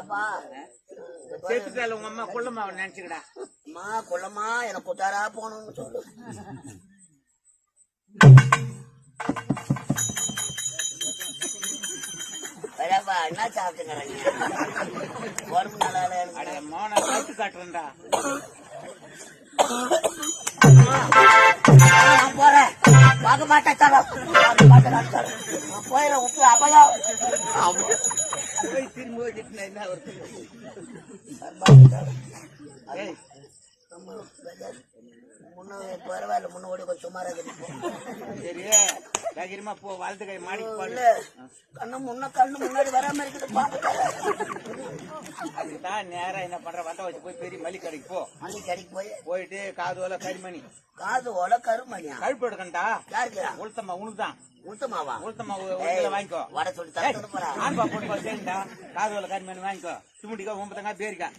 என்னப்பா சேர்த்துட்டால உங்க அம்மா குள்ளம்மா நினைச்சுக்கடா. அம்மா குள்ளம்மா எனக்கு குத்தாரா போகணும்னு சொல்லு. என்ன சாப்பிட்டுக்கிறேன் உடம்பு நல்லா இல்ல மோன கட்டு காட்டுறேன்டா. நான் போறேன் பார்க்க மாட்டேன் போயிடும் உப்பு அப்பதான் திரும்ப வச்சுட்டு என்ன ஒரு முன்ன பரவாயில்ல முன்ன ஓடி கொஞ்சம் சுமாரா சரி தைரியமா போ. வலது கை மாடி கண்ணு முன்னாடி வராம இருக்குது. அதுக்குதான் நேரம் என்ன பண்ற வந்த வச்சு போய் பெரிய மல்லி கடைக்கு போ. மல்லி கடைக்கு போயிட்டு காது ஓல கரிமணி கருமணியா கழுப்பு எடுக்கண்டா. யாருக்கு உளுத்தம்மா உனக்குதான். உளுத்தமாவா? உளுத்தம்மா வாங்கிக்கோ. வடை சொல்லி ஆன்பா போட்டு சரிண்டா. காது ஓல கரிமணி வாங்கிக்கோ. சுமுட்டிக்கா 9 பேரிக்கா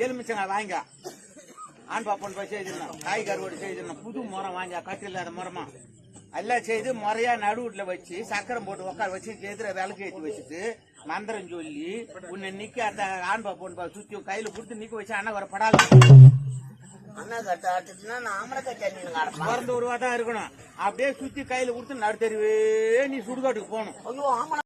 எலுமிச்சங்க வாங்க. ஆன்பா பொண்ணு போய் செய்திருந்தோம். காய்கறி செய்திருந்தோம். புது முறம் வாங்க கட்டி இல்லாத முறமா எல்லாம் செய்து முறையா நடுவுல வச்சு சக்கரம் போட்டு உட்கார வச்சு எதிர விளக்கு ஏற்றி வச்சுட்டு மந்திரம் சொல்லி உன்னை நிக்க அந்த ஆன்பா பொண்ணு சுத்தி கையில கொடுத்து நிக்க வச்சு அண்ணா வர படாது. அண்ணா கட்ட ஆட்டுச்சுன்னா நான் ஆமலை கட்ட பிறந்த உருவா தான் இருக்கணும். அப்படியே சுத்தி கையில கொடுத்து நடுத்தருவே நீ சுடுகாட்டுக்கு போகணும். ஐயோ ஆமலை